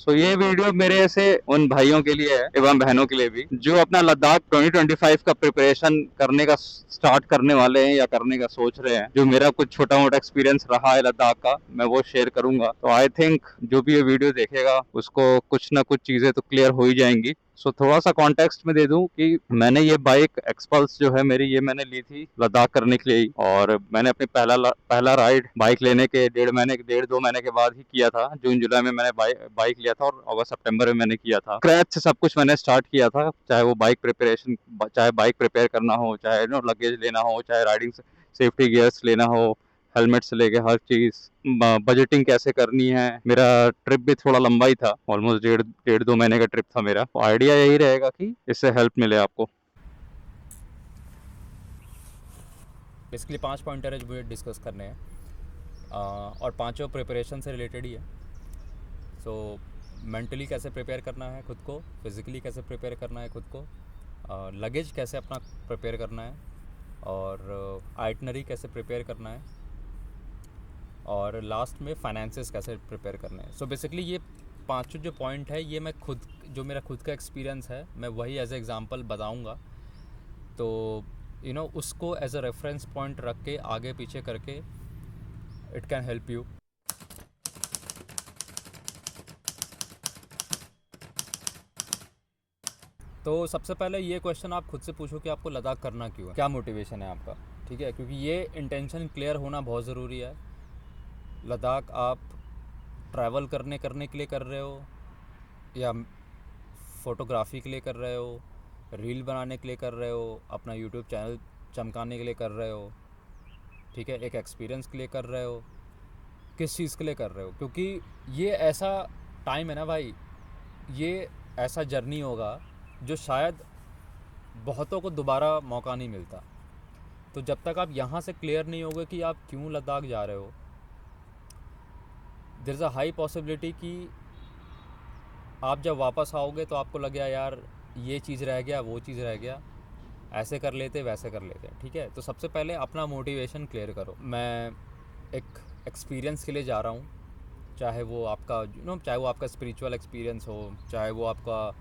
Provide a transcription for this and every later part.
सो ये वीडियो मेरे ऐसे उन भाइयों के लिए है एवं बहनों के लिए भी जो अपना लद्दाख 2025 का प्रिपरेशन करने का स्टार्ट करने वाले हैं या करने का सोच रहे हैं। जो मेरा कुछ छोटा मोटा एक्सपीरियंस रहा है लद्दाख का, मैं वो शेयर करूंगा। तो आई थिंक जो भी ये वीडियो देखेगा उसको कुछ ना कुछ चीजें तो क्लियर हो ही जाएंगी। सो थोड़ा सा कॉन्टेक्स्ट में दे दूं कि मैंने ये बाइक एक्सपल्स जो है मेरी, ये मैंने ली थी लद्दाख करने के लिए ही। और मैंने अपनी पहला राइड बाइक लेने के 1.5-2 महीने के बाद ही किया था। जून जुलाई में मैंने बाइक लिया था और अगस्त सितंबर में मैंने किया था। क्रैच से सब कुछ मैंने स्टार्ट किया था, चाहे वो बाइक प्रिपरेशन, चाहे बाइक प्रिपेयर करना हो, चाहे लगेज लेना हो, चाहे राइडिंग सेफ्टी गियर्स लेना हो, हेलमेट से लेके हर चीज, बजटिंग कैसे करनी है। मेरा ट्रिप भी थोड़ा लंबा ही था, ऑलमोस्ट 1.5-2 महीने का ट्रिप था मेरा। तो आइडिया यही रहेगा कि इससे हेल्प मिले आपको। बेसिकली 5 पॉइंटर है जो मुझे डिस्कस करने हैं, और पांचों प्रिपरेशन से रिलेटेड ही है। सो मेंटली कैसे प्रिपेयर करना है खुद को, फिज़िकली कैसे प्रिपेयर करना है खुद को, लगेज कैसे अपना प्रिपेयर करना है, और आइटनरी कैसे प्रिपेयर करना है, और लास्ट में फाइनेंसेस कैसे प्रिपेयर करने हैं। सो बेसिकली ये पांचों जो पॉइंट है, ये मैं खुद, जो मेरा खुद का एक्सपीरियंस है, मैं वही एज ए एग्ज़ाम्पल बताऊँगा। तो उसको एज अ रेफरेंस पॉइंट रख के आगे पीछे करके इट कैन हेल्प यू। तो सबसे पहले ये क्वेश्चन आप खुद से पूछो कि आपको लद्दाख करना क्यों है, क्या मोटिवेशन है आपका, ठीक है? क्योंकि ये इंटेंशन क्लियर होना बहुत ज़रूरी है। लद्दाख आप ट्रैवल करने के लिए कर रहे हो, या फ़ोटोग्राफी के लिए कर रहे हो, रील बनाने के लिए कर रहे हो, अपना यूट्यूब चैनल चमकाने के लिए कर रहे हो, ठीक है, एक एक्सपीरियंस के लिए कर रहे हो, किस चीज़ के लिए कर रहे हो? क्योंकि ये ऐसा टाइम है ना भाई, ये ऐसा जर्नी होगा जो शायद बहुतों को दोबारा मौका नहीं मिलता। तो जब तक आप यहाँ से क्लियर नहीं होगे कि आप क्यों लद्दाख जा रहे हो, there is a high possibility कि आप जब वापस आओगे तो आपको लगे यार ये चीज़ रह गया, वो चीज़ रह गया, ऐसे कर लेते वैसे कर लेते, ठीक है? तो सबसे पहले अपना मोटिवेशन क्लियर करो। मैं एक एक्सपीरियंस के लिए जा रहा हूँ, चाहे वो आपका चाहे वो आपका स्पिरिचुअल एक्सपीरियंस हो, चाहे वो आपका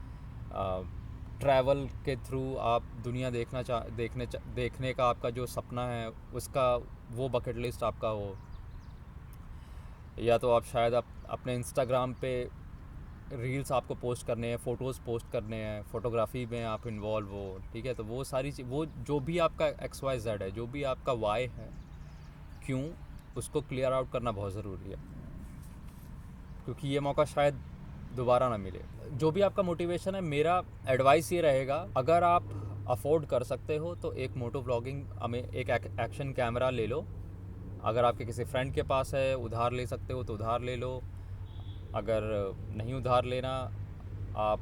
ट्रैवल के थ्रू आप दुनिया देखने का आपका जो सपना है उसका वो बकेट लिस्ट आपका हो, या तो आप शायद आप अपने इंस्टाग्राम पे रील्स आपको पोस्ट करने हैं, फ़ोटोज़ पोस्ट करने हैं, फ़ोटोग्राफी में आप इन्वॉल्व हो, ठीक है? तो वो सारी वो जो भी आपका XYZ है, जो भी आपका वाई है, क्यों, उसको क्लियर आउट करना बहुत ज़रूरी है, क्योंकि ये मौका शायद दोबारा ना मिले। जो भी आपका मोटिवेशन है, मेरा एडवाइस ये रहेगा, अगर आप अफोर्ड कर सकते हो तो एक मोटो ब्लॉगिंग हमें एक एक्शन कैमरा ले लो। अगर आपके किसी फ्रेंड के पास है, उधार ले सकते हो तो उधार ले लो। अगर नहीं उधार लेना, आप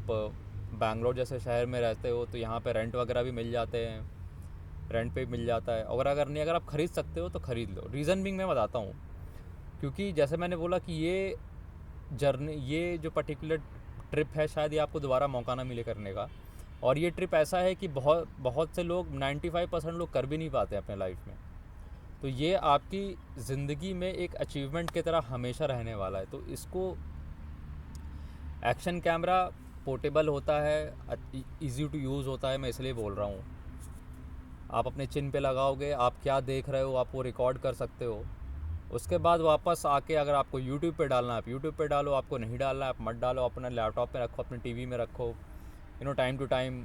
बैंगलोर जैसे शहर में रहते हो तो यहाँ पे रेंट वगैरह भी मिल जाते हैं, रेंट पे भी मिल जाता है। और अगर नहीं, अगर आप ख़रीद सकते हो तो ख़रीद लो। रीज़न बिंग मैं बताता हूँ, क्योंकि जैसे मैंने बोला कि ये जर्नी, ये जो पर्टिकुलर ट्रिप है, शायद ये आपको दोबारा मौका ना मिले करने का। और ये ट्रिप ऐसा है कि बहुत बहुत से लोग, 95% लोग कर भी नहीं पाते अपने लाइफ में। तो ये आपकी ज़िंदगी में एक अचीवमेंट की तरह हमेशा रहने वाला है। तो इसको, एक्शन कैमरा पोर्टेबल होता है, इजी टू यूज़ होता है, मैं इसलिए बोल रहा हूँ। आप अपने चिन पे लगाओगे, आप क्या देख रहे हो आप वो रिकॉर्ड कर सकते हो। उसके बाद वापस आके अगर आपको यूट्यूब पे डालना है आप यूट्यूब पे डालो, आपको नहीं डालना है आप मत डालो, अपने लैपटॉप पे रखो, अपने टीवी में रखो। टाइम टू टाइम,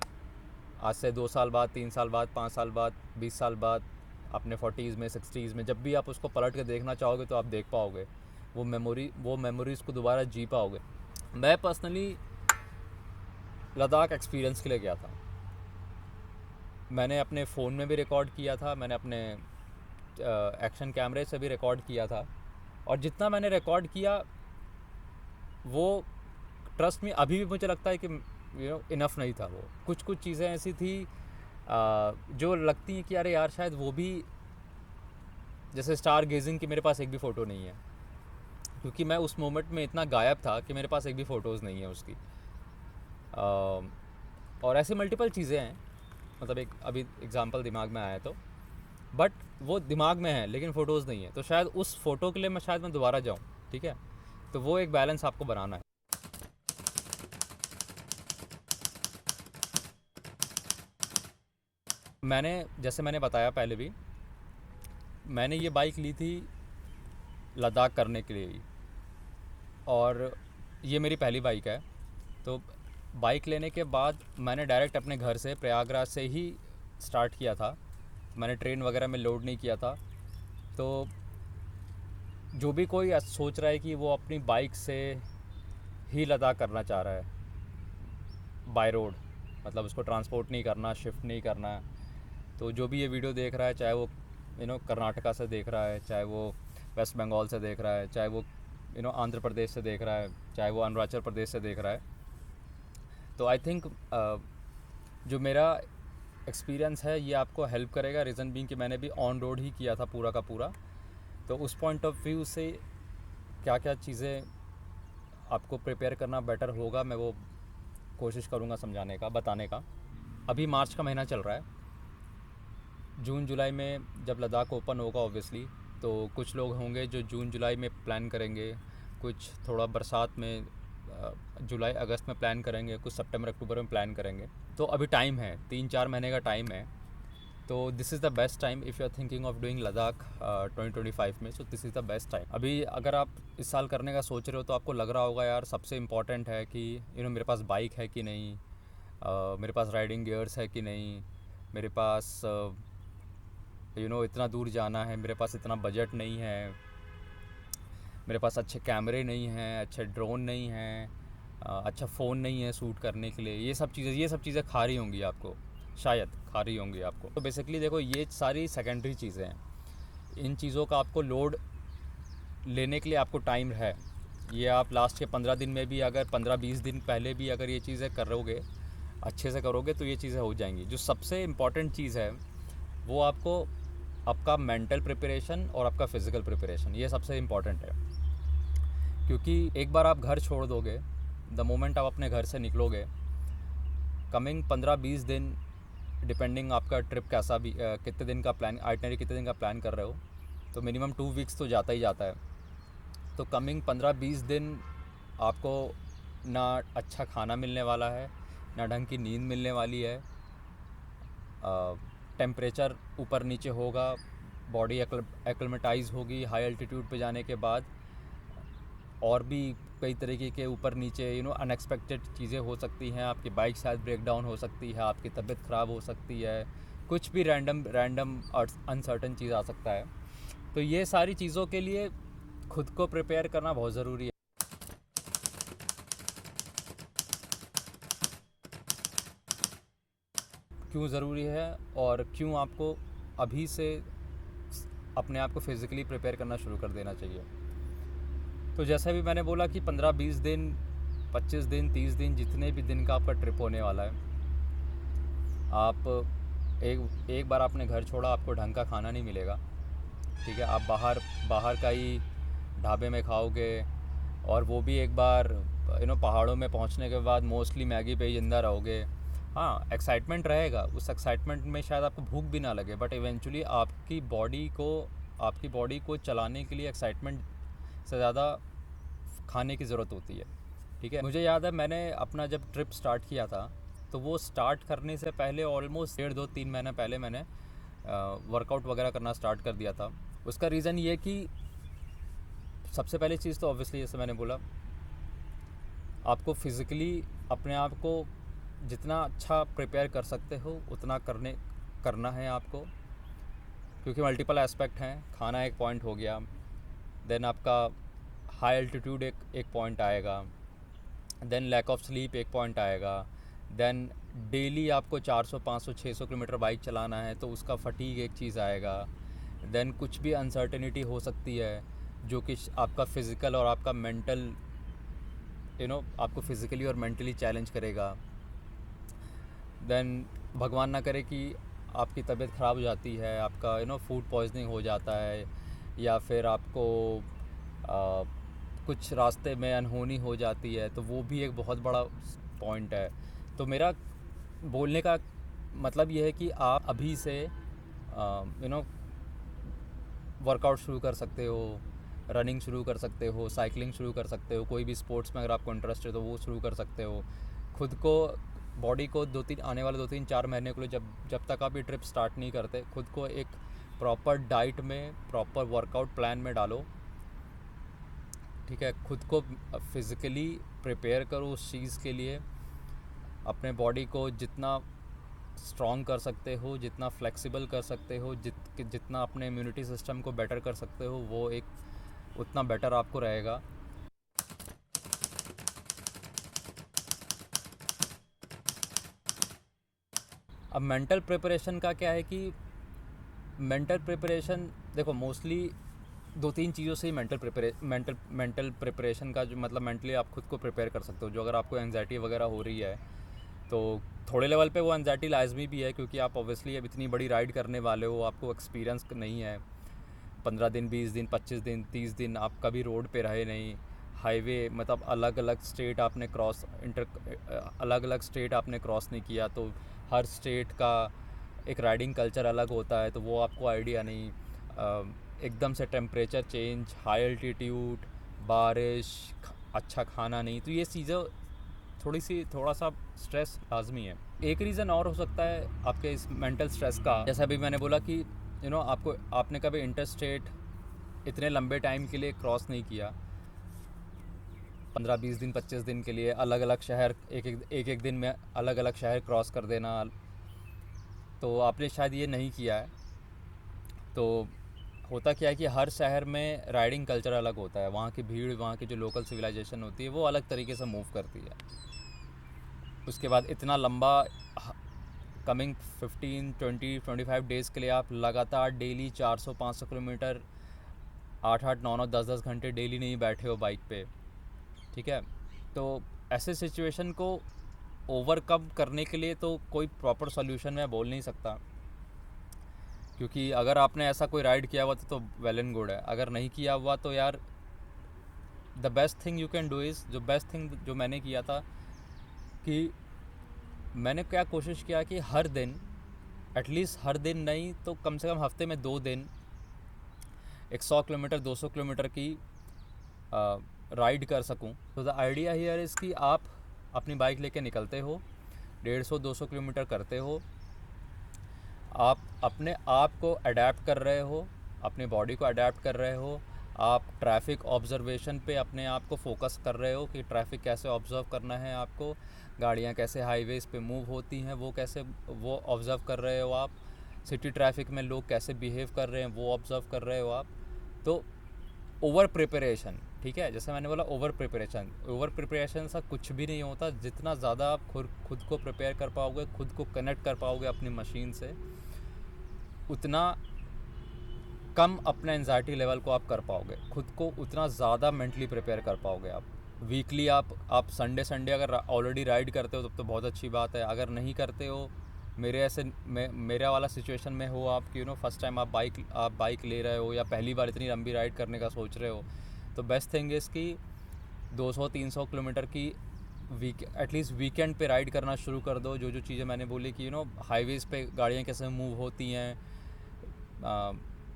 आज से 2 साल बाद, 3 साल बाद, 5 साल बाद, 20 साल बाद, अपने 40s में, 60s में, जब भी आप उसको पलट के देखना चाहोगे तो आप देख पाओगे, वो मेमोरीज़ को दोबारा जी पाओगे। मैं पर्सनली लद्दाख एक्सपीरियंस के लिए गया था। मैंने अपने फ़ोन में भी रिकॉर्ड किया था, मैंने अपने एक्शन कैमरे से भी रिकॉर्ड किया था, और जितना मैंने रिकॉर्ड किया वो, ट्रस्ट में, अभी भी मुझे लगता है कि इनफ नहीं था। वो कुछ चीज़ें ऐसी थी जो लगती हैं कि अरे यार शायद वो भी, जैसे स्टार गेजिंग की मेरे पास एक भी फ़ोटो नहीं है, क्योंकि मैं उस मोमेंट में इतना गायब था कि मेरे पास एक भी फ़ोटोज़ नहीं है उसकी। और ऐसे मल्टीपल चीज़ें हैं, मतलब एक अभी एग्ज़ाम्पल दिमाग में आया तो, बट वो दिमाग में है लेकिन फ़ोटोज़ नहीं है, तो शायद उस फ़ोटो के लिए मैं दोबारा जाऊँ, ठीक है? तो वो एक बैलेंस आपको बनाना है। जैसे मैंने बताया पहले भी, मैंने ये बाइक ली थी लद्दाख करने के लिए ही, और ये मेरी पहली बाइक है। तो बाइक लेने के बाद मैंने डायरेक्ट अपने घर से प्रयागराज से ही स्टार्ट किया था। मैंने ट्रेन वगैरह में लोड नहीं किया था। तो जो भी कोई सोच रहा है कि वो अपनी बाइक से ही लद्दाख करना चाह रहा है बाय रोड, मतलब उसको ट्रांसपोर्ट नहीं करना, शिफ्ट नहीं करना है, तो जो भी ये वीडियो देख रहा है, चाहे वो कर्नाटका से देख रहा है, चाहे वो वेस्ट बंगाल से देख रहा है, चाहे वो आंध्र प्रदेश से देख रहा है, चाहे वो अरुणाचल प्रदेश से देख रहा है, तो आई थिंक जो मेरा एक्सपीरियंस है ये आपको हेल्प करेगा। रीज़न बीइंग कि मैंने भी ऑन रोड ही किया था पूरा का पूरा। तो उस पॉइंट ऑफ व्यू से क्या क्या चीज़ें आपको प्रिपेयर करना बेटर होगा, मैं वो कोशिश करूँगा समझाने का, बताने का। अभी मार्च का महीना चल रहा है, जून जुलाई में जब लद्दाख ओपन होगा ऑब्वियसली, तो कुछ लोग होंगे जो जून जुलाई में प्लान करेंगे, कुछ थोड़ा बरसात में जुलाई अगस्त में प्लान करेंगे, कुछ सितंबर अक्टूबर में प्लान करेंगे। तो अभी टाइम है, 3-4 महीने का टाइम है। तो this is the best time if you are thinking of doing Ladakh 2025 में। So this is the best time. अभी अगर आप इस साल करने का सोच रहे हो तो आपको लग रहा होगा यार सबसे इम्पॉर्टेंट है कि मेरे पास बाइक है कि नहीं, मेरे पास राइडिंग गियर्स है कि नहीं, मेरे पास इतना दूर जाना है, मेरे पास इतना बजट नहीं है, मेरे पास अच्छे कैमरे नहीं हैं, अच्छे ड्रोन नहीं हैं, अच्छा फ़ोन नहीं है शूट करने के लिए। ये सब चीज़ें खा रही होंगी आपको, शायद खा रही होंगी आपको। तो बेसिकली देखो, ये सारी सेकेंडरी चीज़ें हैं। इन चीज़ों का आपको लोड लेने के लिए आपको टाइम है। ये आप लास्ट के 15 दिन में भी, अगर 15-20 दिन पहले भी अगर ये चीज़ें करोगे, अच्छे से करोगे, तो ये चीज़ें हो जाएंगी। जो सबसे इम्पॉर्टेंट चीज़ है वो आपको आपका मेंटल प्रिपरेशन और आपका फ़िज़िकल प्रिपरेशन, ये सबसे इम्पॉर्टेंट है। क्योंकि एक बार आप घर छोड़ दोगे, द मोमेंट आप अपने घर से निकलोगे, कमिंग 15-20 दिन, डिपेंडिंग आपका ट्रिप कैसा भी, कितने दिन का प्लान, आइटनरी कितने दिन का प्लान कर रहे हो, तो मिनिमम 2 वीक्स तो जाता ही जाता है। तो कमिंग 15-20 दिन आपको ना अच्छा खाना मिलने वाला है, ना ढंग की नींद मिलने वाली है, टेम्परेचर ऊपर नीचे होगा, बॉडी एक्लिमेटाइज होगी हाई एल्टीट्यूड पे जाने के बाद, और भी कई तरीके के ऊपर नीचे अनएक्सपेक्टेड चीज़ें हो सकती हैं। आपकी बाइक शायद ब्रेक डाउन हो सकती है, आपकी तबीयत ख़राब हो सकती है, कुछ भी रैंडम और अनसर्टन चीज़ आ सकता है। तो ये सारी चीज़ों के लिए खुद को प्रिपेयर करना बहुत ज़रूरी है। क्यों ज़रूरी है और क्यों आपको अभी से अपने आप को फिज़िकली प्रिपेयर करना शुरू कर देना चाहिए। तो जैसा भी मैंने बोला कि 15-20 दिन, 25 दिन, 30 दिन, जितने भी दिन का आपका ट्रिप होने वाला है, आप एक बार आपने घर छोड़ा, आपको ढंग का खाना नहीं मिलेगा, ठीक है। आप बाहर का ही ढाबे में खाओगे, और वो भी एक बार पहाड़ों में पहुंचने के बाद मोस्टली मैगी पे ही जिंदा रहोगे। हाँ, एक्साइटमेंट रहेगा, उस एक्साइटमेंट में शायद आपको भूख भी ना लगे, बट इवेंचुअली आपकी बॉडी को चलाने के लिए एक्साइटमेंट से ज़्यादा खाने की ज़रूरत होती है, ठीक है। मुझे याद है मैंने अपना जब ट्रिप स्टार्ट किया था, तो वो स्टार्ट करने से पहले ऑलमोस्ट 1.5-2-3 महीने पहले मैंने वर्कआउट वगैरह करना स्टार्ट कर दिया था। उसका रीज़न ये कि सबसे पहली चीज़ तो ऑब्वियसली, जैसे मैंने बोला, आपको फिज़िकली अपने आप को जितना अच्छा प्रिपेयर कर सकते हो उतना करना है आपको, क्योंकि मल्टीपल एस्पेक्ट हैं। खाना एक पॉइंट हो गया, देन आपका हाई एल्टीट्यूड एक पॉइंट आएगा, देन लैक ऑफ स्लीप एक पॉइंट आएगा, देन डेली आपको 400, 500, 600 किलोमीटर बाइक चलाना है, तो उसका फटीग एक चीज़ आएगा, देन कुछ भी अनसर्टेनिटी हो सकती है जो कि आपका फ़िज़िकल और आपका मेंटल आपको फिज़िकली और मेंटली चैलेंज करेगा। देन भगवान ना करे कि आपकी तबीयत ख़राब हो जाती है, आपका फूड पॉइजनिंग हो जाता है, या फिर आपको कुछ रास्ते में अनहोनी हो जाती है, तो वो भी एक बहुत बड़ा पॉइंट है। तो मेरा बोलने का मतलब ये है कि आप अभी से वर्कआउट शुरू कर सकते हो, रनिंग शुरू कर सकते हो, साइकिलिंग शुरू कर सकते हो, कोई भी स्पोर्ट्स में अगर आपको इंटरेस्ट है तो वो शुरू कर सकते हो। खुद को बॉडी को आने वाले 2-3-4 महीने के लिए जब तक आप ये ट्रिप स्टार्ट नहीं करते, खुद को एक प्रॉपर डाइट में, प्रॉपर वर्कआउट प्लान में डालो, ठीक है। खुद को फिज़िकली प्रिपेयर करो उस चीज़ के लिए, अपने बॉडी को जितना स्ट्रॉन्ग कर सकते हो, जितना फ्लेक्सिबल कर सकते हो, जितना अपने इम्यूनिटी सिस्टम को बेटर कर सकते हो, वो एक उतना बेटर आपको रहेगा। अब मेंटल प्रिपरेशन का क्या है कि मेंटल प्रिपरेशन देखो मोस्टली 2-3 चीज़ों से ही मेंटल प्रिपरेशन का जो मतलब मेंटली आप खुद को प्रिपेयर कर सकते हो। जो अगर आपको एंग्जाइटी वगैरह हो रही है तो थोड़े लेवल पे वो एंग्जाइटी लाजमी भी है, क्योंकि आप ऑब्वियसली अब इतनी बड़ी राइड करने वाले हो, आपको एक्सपीरियंस नहीं है। 15 दिन, 20 दिन, 25 दिन, 30 दिन आप कभी रोड पे रहे नहीं, हाईवे मतलब अलग अलग स्टेट आपने क्रॉस नहीं किया, तो हर स्टेट का एक राइडिंग कल्चर अलग होता है, तो वो आपको आइडिया नहीं। एकदम से टेम्परेचर चेंज, हाई एल्टीट्यूड, बारिश, अच्छा खाना नहीं, तो ये चीज़ें थोड़ा सा स्ट्रेस लाजमी है। एक रीज़न और हो सकता है आपके इस मेंटल स्ट्रेस का, जैसा अभी मैंने बोला कि आपने कभी इंटरस्टेट इतने लंबे टाइम के लिए क्रॉस नहीं किया, 15-20 दिन, 25 दिन के लिए अलग अलग शहर, एक दिन में अलग अलग शहर क्रॉस कर देना, तो आपने शायद ये नहीं किया है। तो होता क्या है कि हर शहर में राइडिंग कल्चर अलग होता है, वहाँ की भीड़, वहाँ की जो लोकल सिविलाइजेशन होती है वो अलग तरीके से मूव करती है। उसके बाद इतना लंबा कमिंग 15, 20, 25 डेज़ के लिए आप लगातार डेली 400-500 किलोमीटर 8-8, 9-9, 10-10 घंटे डेली नहीं बैठे हो बाइक पे, ठीक है। तो ऐसे सिचुएशन को ओवरकम करने के लिए तो कोई प्रॉपर सॉल्यूशन मैं बोल नहीं सकता, क्योंकि अगर आपने ऐसा कोई राइड किया हुआ तो वेल एंड गुड है। अगर नहीं किया हुआ तो यार the best thing you can do is, जो बेस्ट थिंग जो मैंने किया था कि मैंने क्या कोशिश किया कि हर दिन, एटलीस्ट हर दिन नहीं तो कम से कम हफ्ते में 2 दिन एक 100 किलोमीटर 200 किलोमीटर की राइड कर सकूं। तो द आइडिया हियर इज़ कि आप अपनी बाइक लेके निकलते हो, 150-200 किलोमीटर करते हो, आप अपने आप को अडेप्ट कर रहे हो, अपनी बॉडी को अडेप्ट कर रहे हो, आप ट्रैफिक ऑब्जर्वेशन पे अपने आप को फोकस कर रहे हो कि ट्रैफिक कैसे ऑब्ज़र्व करना है आपको, गाड़ियाँ कैसे हाईवेज़ पे मूव होती हैं वो ऑब्ज़र्व कर रहे हो आप, सिटी ट्रैफिक में लोग कैसे बिहेव कर रहे हैं वो ऑब्ज़र्व कर रहे हो आप। तो ओवर प्रिपरेशन, ठीक है, जैसे मैंने बोला ओवर प्रिपरेशन सा कुछ भी नहीं होता। जितना ज़्यादा आप खुद को प्रिपेयर कर पाओगे, खुद को कनेक्ट कर पाओगे अपनी मशीन से, उतना कम अपने एंजाइटी लेवल को आप कर पाओगे, खुद को उतना ज़्यादा मेंटली प्रिपेयर कर पाओगे आप। वीकली आप संडे अगर ऑलरेडी राइड करते हो तब तो बहुत अच्छी बात है। अगर नहीं करते हो, मेरा वाला सिचुएशन में हो आप कि फर्स्ट टाइम आप बाइक ले रहे हो या पहली बार इतनी लंबी राइड करने का सोच रहे हो, तो बेस्ट थिंग इज़ कि 200-300 किलोमीटर की एटलीस्ट वीकेंड पे राइड करना शुरू कर दो। जो चीज़ें मैंने बोली कि हाईवेज़ पे गाड़ियाँ कैसे मूव होती हैं,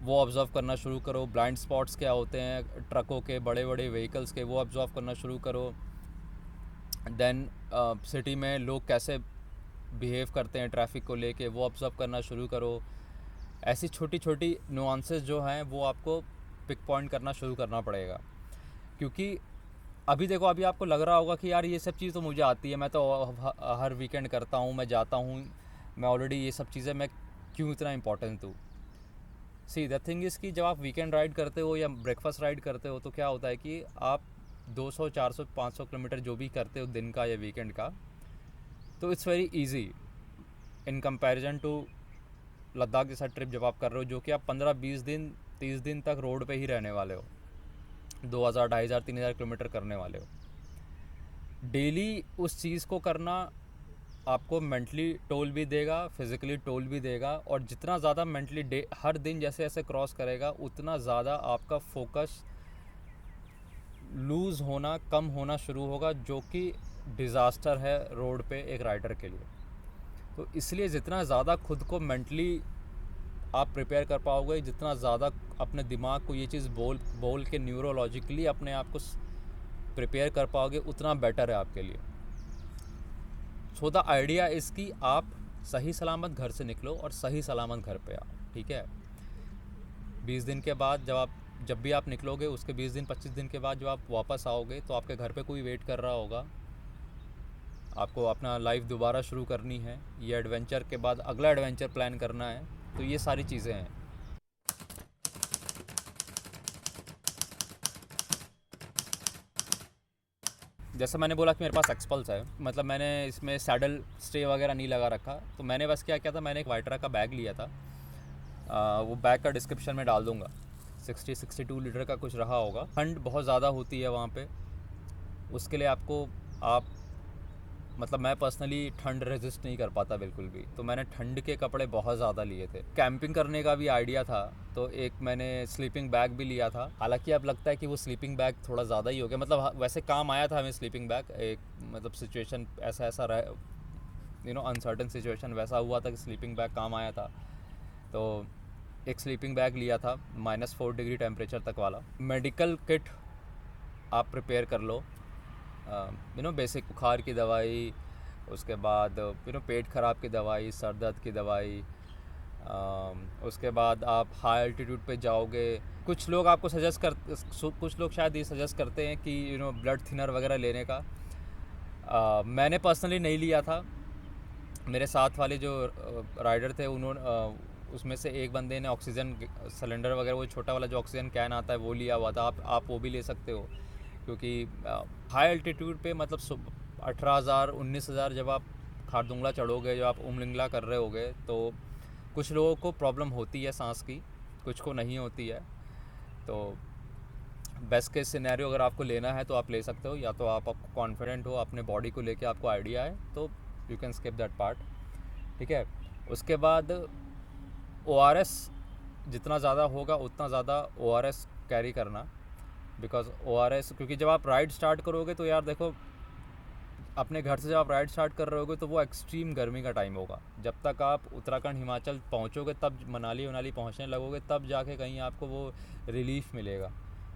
वो ऑब्ज़र्व करना शुरू करो। ब्लाइंड स्पॉट्स क्या होते हैं ट्रकों के, बड़े बड़े व्हीकल्स के, वो ऑब्ज़र्व करना शुरू करो। देन सिटी में लोग कैसे बिहेव करते हैं ट्रैफिक को लेके, वो ऑब्ज़र्व करना शुरू करो। ऐसी छोटी छोटी नुआंसेस जो हैं वो आपको पिक पॉइंट करना शुरू करना पड़ेगा, क्योंकि अभी देखो, अभी आपको लग रहा होगा कि यार ये सब चीज़ तो मुझे आती है, मैं तो हर वीकेंड करता हूँ, मैं जाता हूँ, मैं ऑलरेडी ये सब चीज़ें, मैं क्यों इतना इम्पोर्टेंट दूँ। सी द थिंग इज़ कि जब आप वीकेंड राइड करते हो या ब्रेकफास्ट राइड करते हो तो क्या होता है कि आप 200, 400, 500 किलोमीटर जो भी करते हो दिन का या वीकेंड का, तो it's very easy in comparison to Ladakh जैसा ट्रिप जब आप कर रहे हो, जो कि आप 15-20 दिन 30 दिन तक रोड पे ही रहने वाले हो, 2000, 2500, 3000 किलोमीटर करने वाले हो। डेली उस चीज़ को करना आपको मेंटली टोल भी देगा, फिज़िकली टोल भी देगा, और जितना ज़्यादा मेंटली हर दिन जैसे जैसे क्रॉस करेगा उतना ज़्यादा आपका फोकस लूज़ होना, कम होना शुरू होगा, जो कि डिज़ास्टर है रोड पे एक राइडर के लिए। तो इसलिए जितना ज़्यादा खुद को मेंटली आप प्रिपेयर कर पाओगे, जितना ज़्यादा अपने दिमाग को ये चीज़ बोल के न्यूरोलॉजिकली अपने आप को प्रिपेयर कर पाओगे, उतना बेटर है आपके लिए। सो द आइडिया इज़ कि आप सही सलामत घर से निकलो और सही सलामत घर पे आओ, ठीक है। 20 दिन के बाद जब भी आप निकलोगे, उसके 20 दिन 25 दिन के बाद जब आप वापस आओगे तो आपके घर पे कोई वेट कर रहा होगा। आपको अपना लाइफ दोबारा शुरू करनी है, ये एडवेंचर के बाद अगला एडवेंचर प्लान करना है, तो ये सारी चीज़ें हैं। जैसे मैंने बोला कि मेरे पास एक्सपल्स है, मतलब मैंने इसमें सैडल स्टे वगैरह नहीं लगा रखा, तो मैंने बस क्या किया था, मैंने एक वाइट्रा का बैग लिया था। वो बैग का डिस्क्रिप्शन में डाल दूँगा। 62 लीटर का कुछ रहा होगा। ठंड बहुत ज़्यादा होती है वहाँ पे, उसके लिए आपको मतलब मैं पर्सनली ठंड रेजिस्ट नहीं कर पाता बिल्कुल भी, तो मैंने ठंड के कपड़े बहुत ज़्यादा लिए थे। कैंपिंग करने का भी आइडिया था, तो एक मैंने स्लीपिंग बैग भी लिया था। हालांकि अब लगता है कि वो स्लीपिंग बैग थोड़ा ज़्यादा ही हो गया, मतलब वैसे काम आया था हमें स्लीपिंग बैग, एक मतलब सिचुएशन ऐसा रहा, अनसर्टन सिचुएशन वैसा हुआ था कि स्लीपिंग बैग काम आया था। तो एक स्लीपिंग बैग लिया था -4 डिग्री टेम्परेचर तक वाला। मेडिकल किट आप प्रिपेयर कर लो, बेसिक बुखार की दवाई, उसके बाद पेट ख़राब की दवाई, सर दर्द की दवाई। उसके बाद आप हाई एल्टीट्यूड पे जाओगे, कुछ लोग शायद ये सजेस्ट करते हैं कि ब्लड थिनर वगैरह लेने का। मैंने पर्सनली नहीं लिया था। मेरे साथ वाले जो राइडर थे उन्होंने उसमें से एक बंदे ने ऑक्सीजन सिलेंडर वगैरह, वो छोटा वाला जो ऑक्सीजन कैन आता है वो लिया हुआ था। आप वो भी ले सकते हो, क्योंकि हाई एल्टीट्यूड पे मतलब 18,000 19,000 जब आप खारदुंगला चढ़ोगे, जब आप उमलिंगला कर रहे होगे, तो कुछ लोगों को प्रॉब्लम होती है सांस की, कुछ को नहीं होती है। तो बेस्ट केस सिनेरियो अगर आपको लेना है तो आप ले सकते हो, या तो आप कॉन्फिडेंट हो अपने बॉडी को लेके, आपको आइडिया है, तो you can skip that part, ठीक है। उसके बाद ORS जितना ज़्यादा होगा उतना ज़्यादा ORS कैरी करना, बिकॉज ORS, क्योंकि जब आप राइड स्टार्ट करोगे तो यार देखो, अपने घर से जब आप राइड स्टार्ट कर रहे होगे तो वो एक्सट्रीम गर्मी का टाइम होगा। जब तक आप उत्तराखंड हिमाचल पहुंचोगे, तब मनाली पहुंचने लगोगे, तब जाके कहीं आपको वो रिलीफ मिलेगा।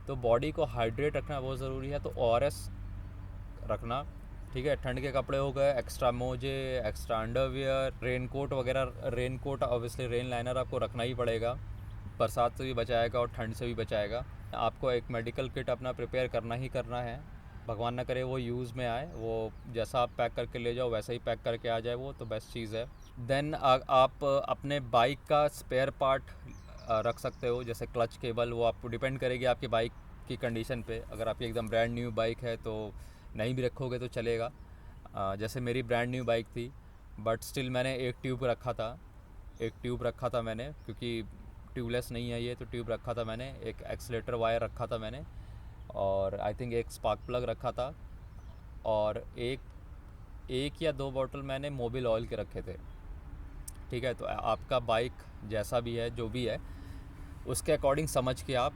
तो बॉडी को हाइड्रेट रखना बहुत ज़रूरी है, तो ORS रखना, ठीक है। ठंड के कपड़े हो गए, एक्स्ट्रा मोजे, एक्स्ट्रा अंडरवियर, रेनकोट वगैरह। रेनकोट ऑब्वियसली रेन लाइनर आपको रखना ही पड़ेगा, बरसात से भी बचाएगा और ठंड से भी बचाएगा। आपको एक मेडिकल किट अपना प्रिपेयर करना ही करना है, भगवान ना करे वो यूज़ में आए, वो जैसा आप पैक करके ले जाओ वैसा ही पैक करके आ जाए, वो तो बेस्ट चीज़ है। देन आप अपने बाइक का स्पेयर पार्ट रख सकते हो, जैसे क्लच केबल, वो आपको डिपेंड करेगी आपकी बाइक की कंडीशन पे। अगर आपकी एकदम ब्रांड न्यू बाइक है तो नहीं भी रखोगे तो चलेगा। जैसे मेरी ब्रांड न्यू बाइक थी, बट स्टिल मैंने एक ट्यूब रखा था मैंने, क्योंकि ट्यूबलेस नहीं है ये, तो ट्यूब रखा था मैंने। एक एक्सीलेटर वायर रखा था मैंने, और आई थिंक एक स्पार्क प्लग रखा था, और एक या 2 बॉटल मैंने मोबिल ऑयल के रखे थे, ठीक है। तो आपका बाइक जैसा भी है, जो भी है, उसके अकॉर्डिंग समझ के आप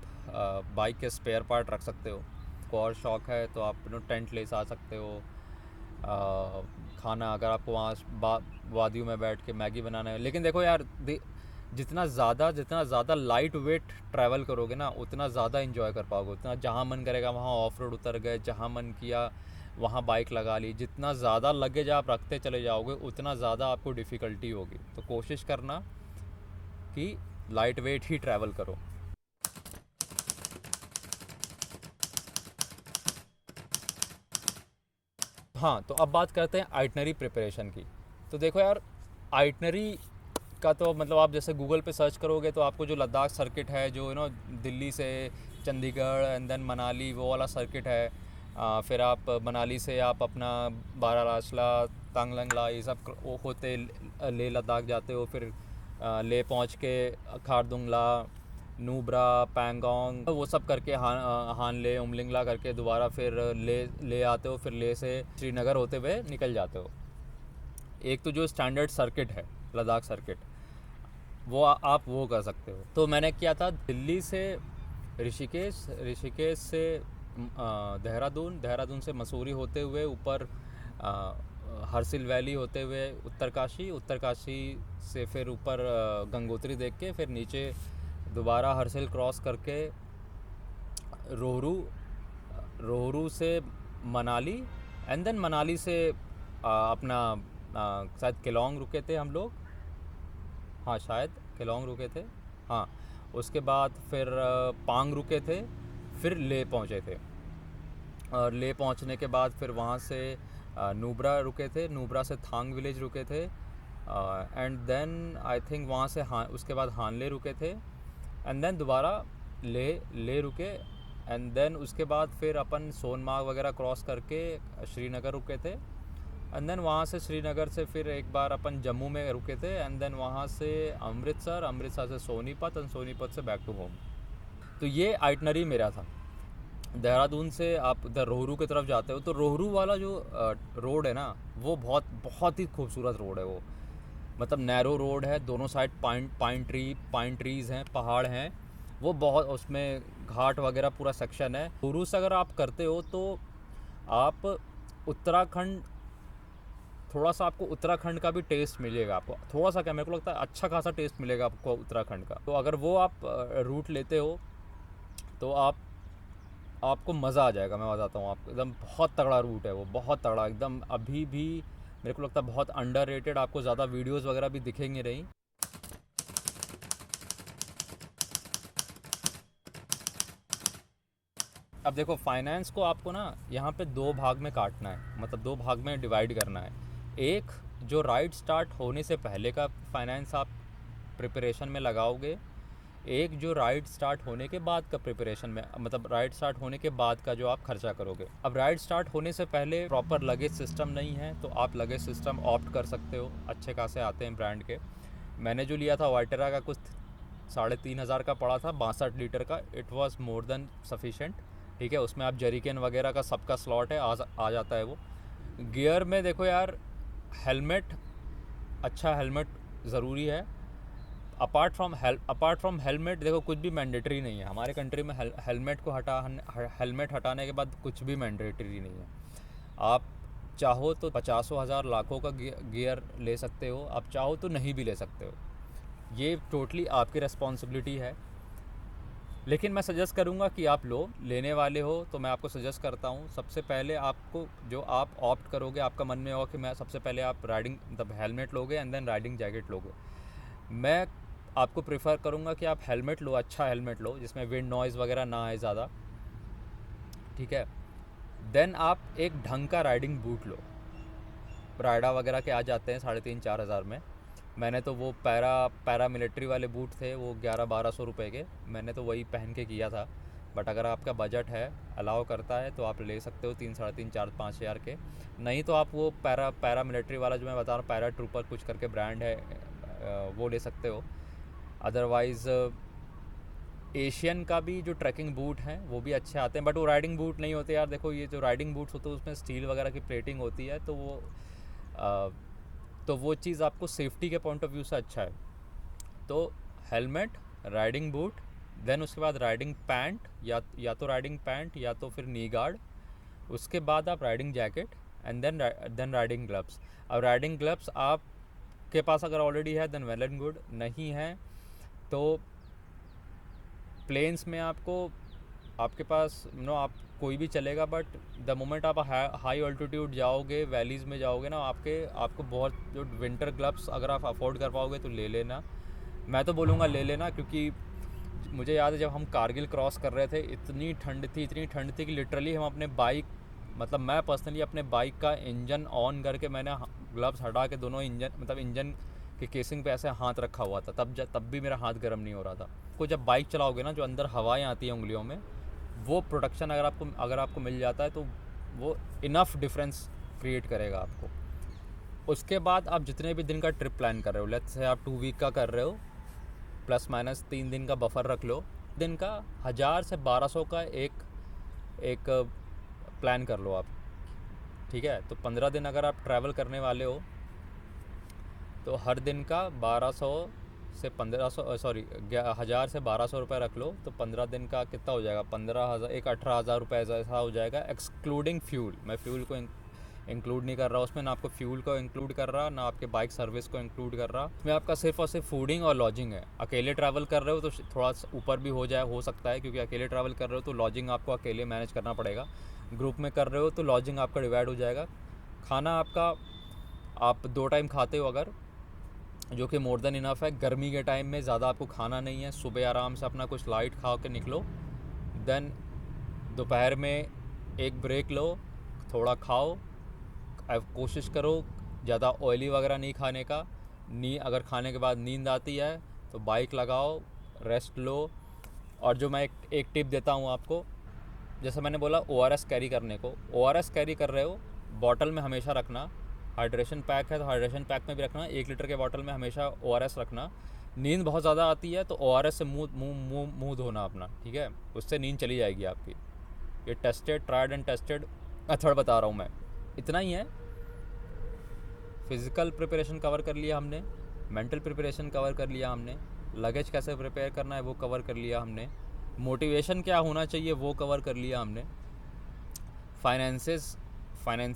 बाइक के स्पेयर पार्ट रख सकते हो। को और शौक है तो आप टेंट ले आ सकते हो। खाना, अगर आपको वहाँ वादियों में बैठ के मैगी बनाना है, लेकिन देखो यार, जितना ज़्यादा लाइट वेट ट्रैवल करोगे ना, उतना ज़्यादा इन्जॉय कर पाओगे। उतना जहाँ मन करेगा वहाँ ऑफ रोड उतर गए, जहाँ मन किया वहाँ बाइक लगा ली। जितना ज़्यादा लगेज आप रखते चले जाओगे, उतना ज़्यादा आपको डिफ़िकल्टी होगी। तो कोशिश करना कि लाइट वेट ही ट्रैवल करो। हाँ, तो अब बात करते हैं आइटनरी प्रिपरेशन की। तो देखो यार, आइटनरी का तो मतलब आप जैसे गूगल पे सर्च करोगे तो आपको जो लद्दाख सर्किट है, जो दिल्ली से चंडीगढ़ एंड देन मनाली, वो वाला सर्किट है। फिर आप मनाली से आप अपना बारालाचला, तांगलंगला, ये सब होते लेह लद्दाख जाते हो। फिर लेह पहुँच के खारदुंगला, नूब्रा, पैंगोंग, वो सब करके हानले, उमलिंगला करके दोबारा फिर ले आते हो। फिर ले से श्रीनगर होते हुए निकल जाते हो। एक तो जो स्टैंडर्ड सर्किट है लद्दाख सर्किट, वो आप वो कर सकते हो। तो मैंने किया था दिल्ली से ऋषिकेश से देहरादून से मसूरी होते हुए ऊपर हरसिल वैली होते हुए उत्तरकाशी से फिर ऊपर गंगोत्री देख के फिर नीचे दोबारा हरसिल क्रॉस करके रोहरू से मनाली, एंड देन मनाली से अपना शायद केलोंग रुके थे हम लोग। हाँ शायद केलोंग रुके थे। हाँ, उसके बाद फिर पांग रुके थे, फिर ले पहुँचे थे। और ले पहुंचने के बाद फिर वहाँ से नुब्रा रुके थे, नुब्रा से थांग विलेज रुके थे, एंड देन आई थिंक वहाँ से हाँ उसके बाद हानले रुके थे, एंड देन दोबारा ले रुके, एंड देन उसके बाद फिर अपन सोनमार्ग वगैरह क्रॉस करके श्रीनगर रुके थे, एंड देन वहाँ से श्रीनगर से फिर एक बार अपन जम्मू में रुके थे, एंड देन वहाँ से अमृतसर, अमृतसर से सोनीपत, एंड सोनीपत से बैक टू होम। तो ये आइटनरी मेरा था। देहरादून से आप इधर रोहरू की तरफ जाते हो तो रोहरू वाला जो रोड है ना, वो बहुत बहुत ही खूबसूरत रोड है वो। मतलब नैरो रोड है, दोनों साइड पाइन ट्रीज़ हैं, पहाड़ हैं, वो बहुत, उसमें घाट वगैरह पूरा सेक्शन है। रोहरू से अगर आप करते हो तो आप उत्तराखंड, थोड़ा सा आपको उत्तराखंड का भी टेस्ट मिलेगा आपको, थोड़ा सा क्या, मेरे को लगता है अच्छा खासा टेस्ट मिलेगा आपको उत्तराखंड का। तो अगर वो आप रूट लेते हो तो आपको मज़ा आ जाएगा। मैं बताता हूँ आपको, एकदम बहुत तगड़ा रूट है वो, बहुत तगड़ा एकदम। अभी भी मेरे को लगता है बहुत अंडररेटेड, आपको ज़्यादा वीडियोस वगैरह भी दिखेंगे नहीं। अब देखो, फाइनेंस को आपको ना यहाँ पे दो भाग में काटना है, मतलब दो भाग में डिवाइड करना है। एक जो राइड स्टार्ट होने से पहले का फाइनेंस आप प्रिपरेशन में लगाओगे, एक जो राइड स्टार्ट होने के बाद का प्रिपरेशन में, मतलब राइड स्टार्ट होने के बाद का जो आप खर्चा करोगे। अब राइड स्टार्ट होने से पहले प्रॉपर लगेज सिस्टम नहीं है तो आप लगेज सिस्टम ऑप्ट कर सकते हो, अच्छे खासे आते हैं ब्रांड के। मैंने जो लिया था वाइटेरा का, कुछ 3,500 का पड़ा था, 62 लीटर का। It was more than sufficient, ठीक है। उसमें आप जरीकेन वगैरह का सबका स्लॉट है, आ जाता है वो। गियर में देखो यार, हेलमेट, अच्छा हेलमेट ज़रूरी है। अपार्ट फ्रॉम हेलमेट देखो, कुछ भी मैंडेटरी नहीं है हमारे कंट्री में। हेलमेट हटाने के बाद कुछ भी मैंडेटरी नहीं है। आप चाहो तो 50,000 लाखों का गियर ले सकते हो, आप चाहो तो नहीं भी ले सकते हो, ये टोटली आपकी रिस्पॉन्सिबिलिटी है। लेकिन मैं सजेस्ट करूँगा कि आप लेने वाले हो तो मैं आपको सजेस्ट करता हूँ, सबसे पहले आपको जो आप ऑप्ट करोगे, आपका मन में होगा कि मैं सबसे पहले आप राइडिंग, मतलब हेलमेट लोगे एंड देन राइडिंग जैकेट लोगे। मैं आपको प्रेफर करूँगा कि आप हेलमेट लो, अच्छा हेलमेट लो जिसमें विंड नॉइज़ वगैरह ना आए ज़्यादा, ठीक है। देन आप एक ढंग का राइडिंग बूट लो। राइडा वगैरह के आ जाते हैं 3,500-4 हज़ार में। मैंने तो वो पैरा मिलिट्री वाले बूट थे, वो 1100-1200 रुपये के, मैंने तो वही पहन के किया था। बट अगर आपका बजट है, अलाउ करता है, तो आप ले सकते हो 3, 3.5, 4, 5 हज़ार के। नहीं तो आप वो पैरा मिलिट्री वाला जो मैं बता रहा हूँ, पैरा ट्रूपर कुछ करके ब्रांड है, वो ले सकते हो। अदरवाइज़ एशियन का भी जो ट्रैकिंग बूट हैं वो भी अच्छे आते हैं, बट वो राइडिंग बूट नहीं होते यार। देखो, ये जो राइडिंग बूट्स होते हैं उसमें स्टील वगैरह की प्लेटिंग होती है, तो वो चीज़ आपको सेफ्टी के पॉइंट ऑफ व्यू से अच्छा है। तो हेलमेट, राइडिंग बूट, देन उसके बाद राइडिंग पैंट, या तो राइडिंग पैंट या तो फिर नी गार्ड, उसके बाद आप riding jacket, and then riding gloves. अब राइडिंग ग्लव्स आपके पास अगर ऑलरेडी है देन वेल एंड गुड, नहीं है तो प्लेन्स में आपके पास आप कोई भी चलेगा, बट द मोमेंट आप हाई ऑल्टीट्यूड जाओगे, वैलीज़ में जाओगे ना, आपको बहुत जो विंटर ग्लव्स अगर आप अफोर्ड कर पाओगे तो ले लेना। मैं तो बोलूँगा ले लेना, क्योंकि मुझे याद है जब हम कारगिल क्रॉस कर रहे थे, इतनी ठंड थी कि लिटरली हम अपने बाइक, मतलब मैं पर्सनली अपने बाइक का इंजन ऑन करके मैंने ग्लव्स हटा के दोनों इंजन के केसिंग पे ऐसे हाथ रखा हुआ था, तब भी मेरा हाथ गर्म नहीं हो रहा था। को जब बाइक चलाओगे ना, जो अंदर हवाएं आती हैं उंगलियों में, वो प्रोटेक्शन अगर आपको मिल जाता है तो वो इनफ डिफरेंस क्रिएट करेगा आपको। उसके बाद आप जितने भी दिन का ट्रिप प्लान कर रहे हो, लेट्स से आप 2 वीक का कर रहे हो, प्लस माइनस 3 दिन का बफर रख लो, दिन का 1,000 से 1,200 का एक प्लान कर लो आप, ठीक है। तो 15 दिन अगर आप ट्रैवल करने वाले हो तो हर दिन का 1,200 से 1,500, सॉरी 1,000 से 1,200 रुपये रख लो, तो 15 दिन का कितना हो जाएगा, 15,000, 18,000 रुपये ऐसा हो जाएगा, एक्सक्लूडिंग फ्यूल। मैं फ्यूल को इंक्लूड नहीं कर रहा उसमें, ना आपको फ्यूल को इंक्लूड कर रहा, ना आपके बाइक सर्विस को इंक्लूड कर रहा। उसमें आपका सिर्फ और सिर्फ फूडिंग और लॉजिंग है। अकेले ट्रैवल कर रहे हो तो थोड़ा ऊपर भी हो सकता है, क्योंकि अकेले ट्रैवल कर रहे हो तो लॉजिंग आपको अकेले मैनेज करना पड़ेगा। ग्रुप में कर रहे हो तो लॉजिंग आपका डिवाइड हो जाएगा, खाना आपका आप 2 टाइम खाते हो अगर, जो कि मोर देन इनफ है। गर्मी के टाइम में ज़्यादा आपको खाना नहीं है, सुबह आराम से अपना कुछ लाइट खा के निकलो। देन दोपहर में एक ब्रेक लो, थोड़ा खाओ। अब कोशिश करो ज़्यादा ऑयली वगैरह नहीं खाने का। अगर खाने के बाद नींद आती है तो बाइक लगाओ, रेस्ट लो। और जो मैं एक टिप देता हूँ आपको, जैसे मैंने बोला ORS कैरी करने को, ORS कैरी कर रहे हो, बॉटल में हमेशा रखना। हाइड्रेशन पैक है तो हाइड्रेशन पैक में भी रखना। 1 लीटर के बॉटल में हमेशा ORS रखना। नींद बहुत ज़्यादा आती है तो ORS से मुँह धोना अपना, ठीक है, उससे नींद चली जाएगी आपकी। ये tested, tried and tested method बता रहा हूँ मैं। इतना ही है। फिज़िकल प्रिपरेशन कवर कर लिया हमने, मेंटल प्रिपरेशन कवर कर लिया हमने, लगेज कैसे प्रिपेयर करना है वो कवर कर लिया हमने, मोटिवेशन क्या होना चाहिए वो कवर कर लिया हमने। फाइनेंसेस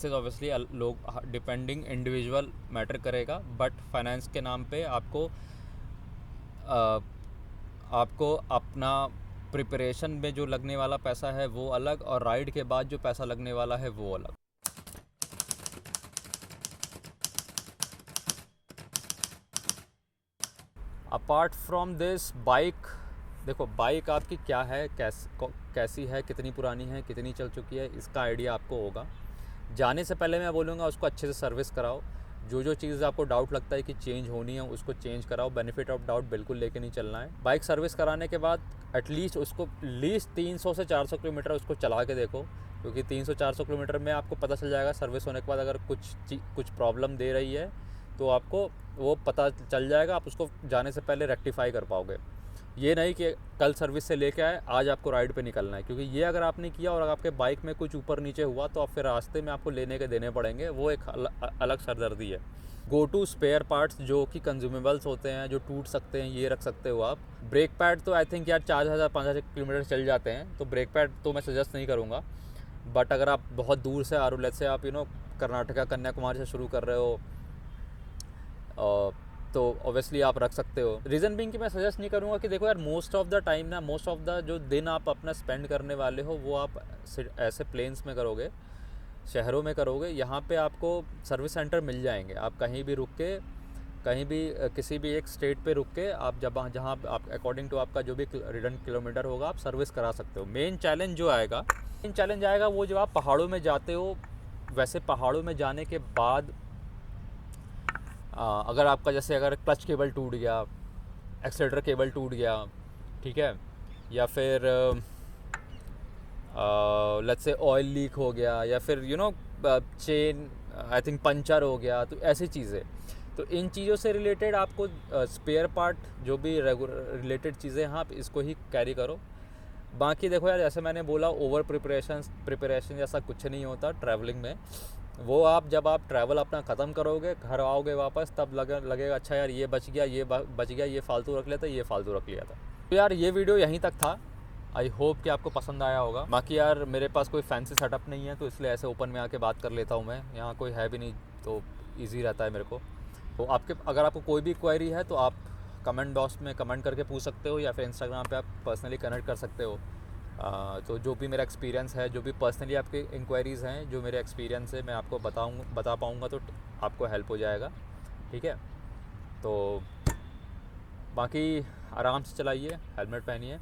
ऑब्वियसली लोग डिपेंडिंग इंडिविजुअल मैटर करेगा, बट फाइनेंस के नाम पे आपको अपना प्रिपरेशन में जो लगने वाला पैसा है वो अलग, और राइड के बाद जो पैसा लगने वाला है वो अलग। अपार्ट फ्रॉम दिस, बाइक, देखो बाइक आपकी क्या है, कैसी है, कितनी पुरानी है, कितनी चल चुकी है, इसका आइडिया आपको होगा। जाने से पहले मैं बोलूँगा उसको अच्छे से सर्विस कराओ। जो जो चीज़ आपको डाउट लगता है कि चेंज होनी है उसको चेंज कराओ। बेनिफिट ऑफ डाउट बिल्कुल लेके नहीं चलना है। बाइक सर्विस कराने के बाद एटलीस्ट उसको 300 से 400 किलोमीटर उसको चला के देखो, क्योंकि 300-400 किलोमीटर में आपको पता चल जाएगा सर्विस होने के बाद अगर कुछ प्रॉब्लम दे रही है तो आपको वो पता चल जाएगा, आप उसको जाने से पहले रेक्टिफाई कर पाओगे। ये नहीं कि कल सर्विस से लेके आए आज आपको राइड पे निकलना है, क्योंकि ये अगर आपने किया और आपके बाइक में कुछ ऊपर नीचे हुआ तो आप फिर रास्ते में आपको लेने के देने पड़ेंगे, वो एक अलग सरदर्दी है। गो टू स्पेयर पार्ट्स जो कि कंज्यूमेबल्स होते हैं, जो टूट सकते हैं, ये रख सकते हो आप। ब्रेक पैड तो आई थिंक यार 4000-5000 किलोमीटर चल जाते हैं, तो ब्रेक पैड तो मैं सजेस्ट नहीं करूँगा। बट अगर आप बहुत दूर से आ रहे हो, लेट्स से आप कर्नाटका कन्याकुमारी से शुरू कर रहे हो, तो ऑब्वियसली आप रख सकते हो। रीज़न बिंग कि मैं सजेस्ट नहीं करूँगा कि देखो यार मोस्ट ऑफ द जो दिन आप अपना स्पेंड करने वाले हो वो आप ऐसे प्लेन्स में करोगे, शहरों में करोगे। यहाँ पे आपको सर्विस सेंटर मिल जाएंगे, आप कहीं भी रुक के, कहीं भी किसी भी एक स्टेट पे रुक के आप जहाँ आप अकॉर्डिंग टू आपका जो भी रिटर्न किलोमीटर होगा आप सर्विस करा सकते हो। मेन चैलेंज आएगा वो जब आप पहाड़ों में जाते हो। वैसे पहाड़ों में जाने के बाद अगर आपका जैसे अगर क्लच केबल टूट गया, एक्सेलेटर केबल टूट गया, ठीक है, या फिर लेट्स से ऑयल लीक हो गया, या फिर चेन आई थिंक पंचर हो गया, तो ऐसी चीज़ें, तो इन चीज़ों से रिलेटेड आपको स्पेयर पार्ट जो भी रिलेटेड चीज़ें हैं आप इसको ही कैरी करो। बाकी देखो यार, जैसे मैंने बोला ओवर प्रिपरेशन जैसा कुछ नहीं होता ट्रैवलिंग में। वो आप जब आप ट्रैवल अपना ख़त्म करोगे, घर आओगे वापस, तब लगेगा अच्छा यार ये बच गया, ये फालतू रख लिया था, ये फालतू रख लिया था। तो यार ये वीडियो यहीं तक था। आई होप कि आपको पसंद आया होगा। बाकी यार मेरे पास कोई फैंसी सेटअप नहीं है, तो इसलिए ऐसे ओपन में आके बात कर लेता हूँ मैं। यहाँ कोई है भी नहीं तो ईजी रहता है मेरे को। तो अगर आपको कोई भी क्वेरी है तो आप कमेंट बॉक्स में कमेंट करके पूछ सकते हो, या फिर इंस्टाग्राम पे आप पर्सनली कनेक्ट कर सकते हो। तो जो भी मेरा एक्सपीरियंस है, जो भी पर्सनली आपके इंक्वायरीज़ हैं, जो मेरे एक्सपीरियंस है, मैं आपको बता पाऊँगा तो आपको हेल्प हो जाएगा, ठीक है। तो बाकी आराम से चलाइए, हेलमेट पहनिए।